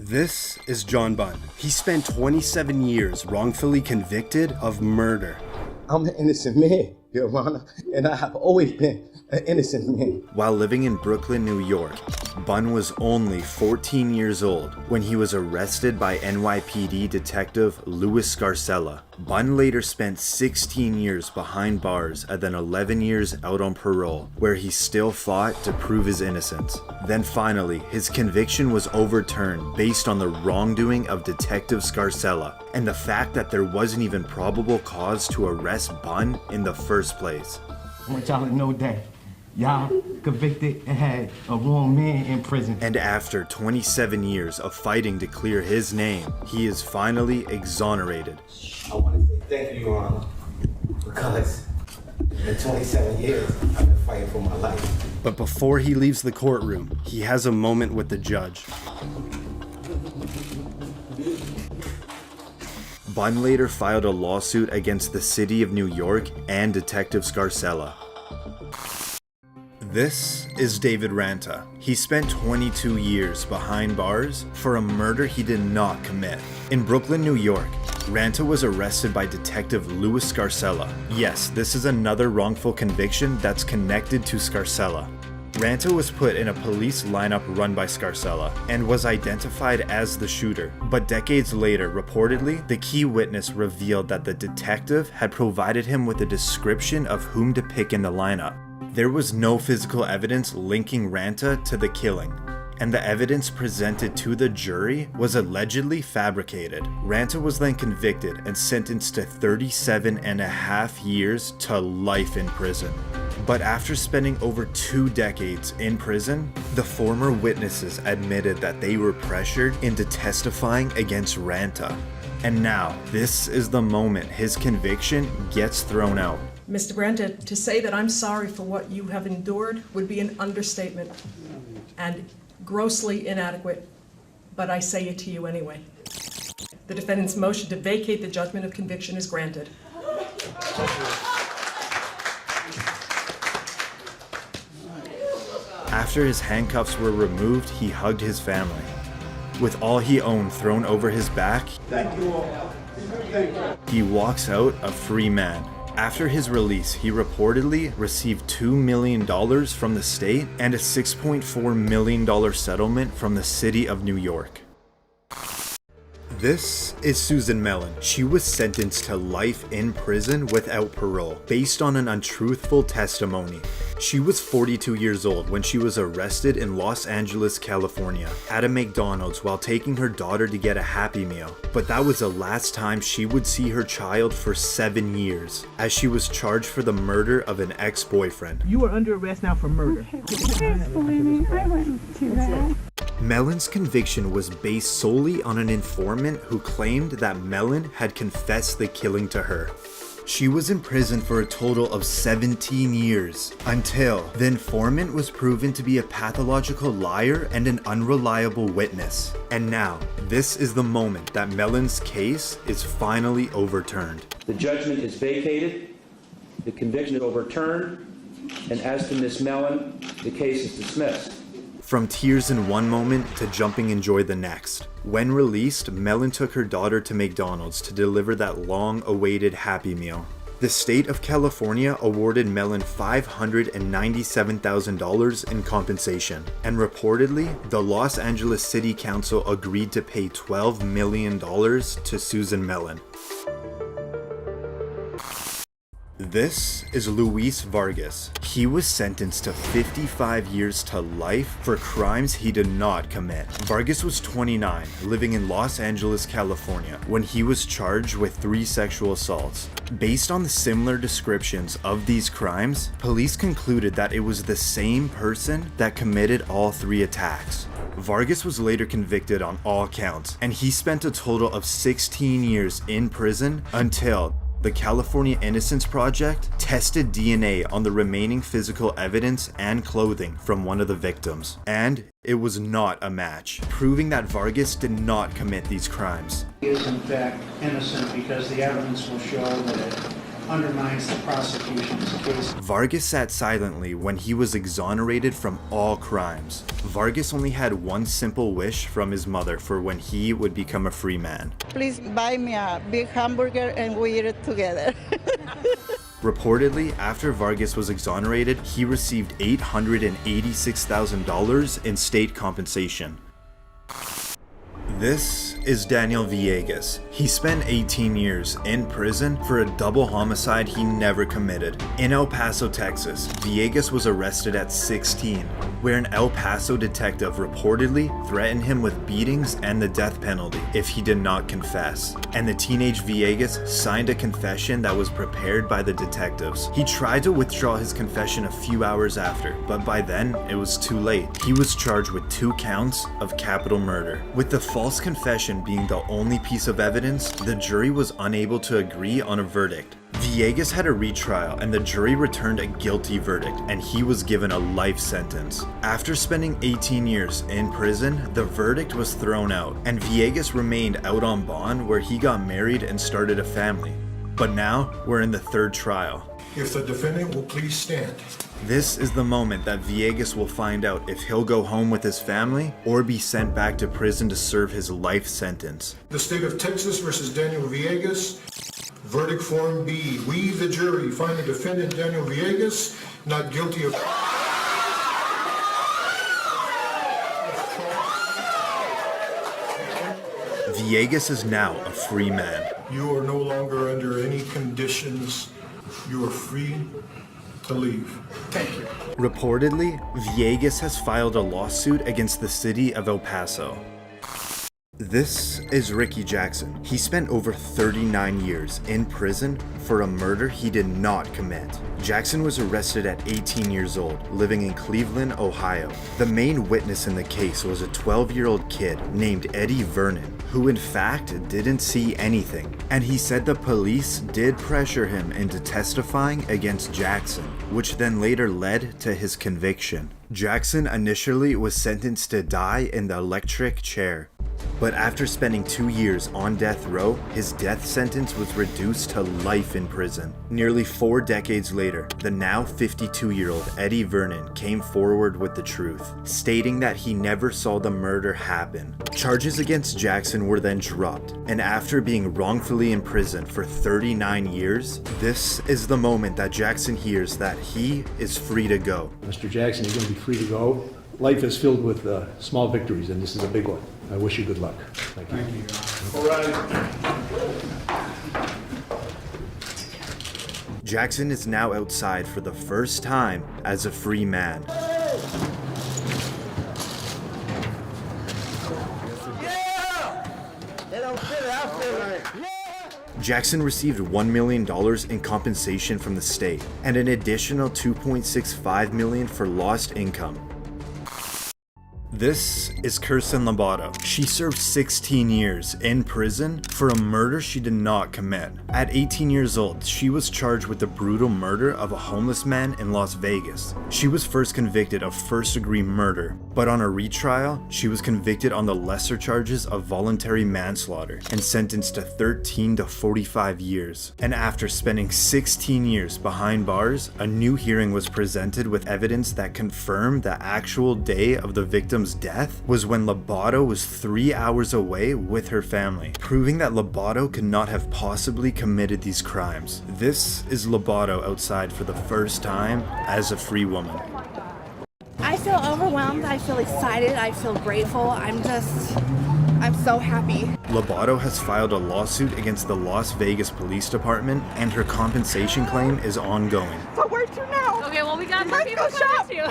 This is John Bunn. He spent 27 years wrongfully convicted of murder. I'm an innocent man, Your Honor, and I have always been an innocent man. While living in Brooklyn, New York, Bunn was only 14 years old when he was arrested by NYPD detective Louis Scarcella. Bunn later spent 16 years behind bars and then 11 years out on parole, where he still fought to prove his innocence. Then finally, his conviction was overturned based on the wrongdoing of Detective Scarcella and the fact that there wasn't even probable cause to arrest Bunn in the first place. I want y'all to know that y'all convicted and had a wrong man in prison. And after 27 years of fighting to clear his name, he is finally exonerated. I want to say thank you, Your Honor, because in 27 years, I've been fighting for my life. But before he leaves the courtroom, he has a moment with the judge. Bunn later filed a lawsuit against the city of New York and Detective Scarcella. This is David Ranta. He spent 22 years behind bars for a murder he did not commit. In Brooklyn, New York, Ranta was arrested by Detective Louis Scarcella. Yes, this is another wrongful conviction that's connected to Scarcella. Ranta was put in a police lineup run by Scarcella and was identified as the shooter. But decades later, reportedly, the key witness revealed that the detective had provided him with a description of whom to pick in the lineup. There was no physical evidence linking Ranta to the killing, and the evidence presented to the jury was allegedly fabricated. Ranta was then convicted and sentenced to 37.5 years to life in prison. But after spending over 2 decades in prison, the former witnesses admitted that they were pressured into testifying against Ranta. And now, this is the moment his conviction gets thrown out. Mr. Ranta, to say that I'm sorry for what you have endured would be an understatement and grossly inadequate, but I say it to you anyway. The defendant's motion to vacate the judgment of conviction is granted. After his handcuffs were removed, he hugged his family. With all he owned thrown over his back, Thank you all. Thank you. he walks out a free man. After his release, he reportedly received $2 million from the state and a $6.4 million settlement from the city of New York. This is Susan Mellon. She was sentenced to life in prison without parole based on an untruthful testimony. She was 42 years old when she was arrested in Los Angeles, California, at a McDonald's while taking her daughter to get a Happy Meal. But that was the last time she would see her child for 7 years, as she was charged for the murder of an ex-boyfriend. You are under arrest now for murder. Please believe me, I wouldn't do that. Mellon's conviction was based solely on an informant who claimed that Mellon had confessed the killing to her. She was in prison for a total of 17 years, until the informant was proven to be a pathological liar and an unreliable witness. And now, this is the moment that Mellon's case is finally overturned. The judgment is vacated, the conviction is overturned, and as to Ms. Mellon, the case is dismissed. From tears in one moment to jumping in joy the next. When released, Mellon took her daughter to McDonald's to deliver that long-awaited Happy Meal. The state of California awarded Mellon $597,000 in compensation, and reportedly, the Los Angeles City Council agreed to pay $12 million to Susan Mellon. This is Luis Vargas. He was sentenced to 55 years to life for crimes he did not commit. Vargas was 29, living in Los Angeles, California, when he was charged with 3 sexual assaults. Based on the similar descriptions of these crimes, police concluded that it was the same person that committed all 3 attacks. Vargas was later convicted on all counts, and he spent a total of 16 years in prison until the California Innocence Project tested DNA on the remaining physical evidence and clothing from one of the victims, and it was not a match, proving that Vargas did not commit these crimes. He is in fact innocent because the evidence will show that undermines the prosecution's case. Vargas sat silently when he was exonerated from all crimes. Vargas only had one simple wish from his mother for when he would become a free man. Please buy me a big hamburger and we eat it together. Reportedly, after Vargas was exonerated, he received $886,000 in state compensation. This is Daniel Villegas. He spent 18 years in prison for a double homicide he never committed. In El Paso, Texas, Villegas was arrested at 16, where an El Paso detective reportedly threatened him with beatings and the death penalty if he did not confess. And the teenage Villegas signed a confession that was prepared by the detectives. He tried to withdraw his confession a few hours after, but by then it was too late. He was charged with 2 counts of capital murder. With the false confession being the only piece of evidence, the jury was unable to agree on a verdict. Villegas had a retrial and the jury returned a guilty verdict and he was given a life sentence. After spending 18 years in prison, the verdict was thrown out and Villegas remained out on bond where he got married and started a family. But now we're in the 3rd trial. If the defendant will please stand. This is the moment that Villegas will find out if he'll go home with his family or be sent back to prison to serve his life sentence. The state of Texas versus Daniel Villegas. Verdict form B. We, the jury, find the defendant Daniel Villegas not guilty of... Villegas is now a free man. You are no longer under any conditions. You are free to leave. Thank you. Reportedly, Villegas has filed a lawsuit against the city of El Paso. This is Ricky Jackson. He spent over 39 years in prison for a murder he did not commit. Jackson was arrested at 18 years old, living in Cleveland, Ohio. The main witness in the case was a 12-year-old kid named Eddie Vernon, who in fact didn't see anything. And he said the police did pressure him into testifying against Jackson, which then later led to his conviction. Jackson initially was sentenced to die in the electric chair. But after spending 2 years on death row, his death sentence was reduced to life in prison. Nearly 4 decades later, the now 52-year-old Eddie Vernon came forward with the truth, stating that he never saw the murder happen. Charges against Jackson were then dropped, and after being wrongfully imprisoned for 39 years, this is the moment that Jackson hears that he is free to go. Mr. Jackson, you're going to be free to go. Life is filled with small victories, and this is a big one. I wish you good luck. Thank you. All right. Jackson is now outside for the first time as a free man. Jackson received $1 million in compensation from the state and an additional $2.65 million for lost income. This is Kirsten Lobato. She served 16 years in prison for a murder she did not commit. At 18 years old, she was charged with the brutal murder of a homeless man in Las Vegas. She was first convicted of first-degree murder, but on a retrial, she was convicted on the lesser charges of voluntary manslaughter and sentenced to 13 to 45 years. And after spending 16 years behind bars, a new hearing was presented with evidence that confirmed the actual day of the victim's death was when Lobato was 3 hours away with her family, proving that Lobato could not have possibly committed these crimes. This is Lobato outside for the first time as a free woman. I feel overwhelmed, I feel excited, I feel grateful, I'm so happy. Lobato has filed a lawsuit against the Las Vegas Police Department and her compensation claim is ongoing. So where to now? Okay, well we got more people coming too.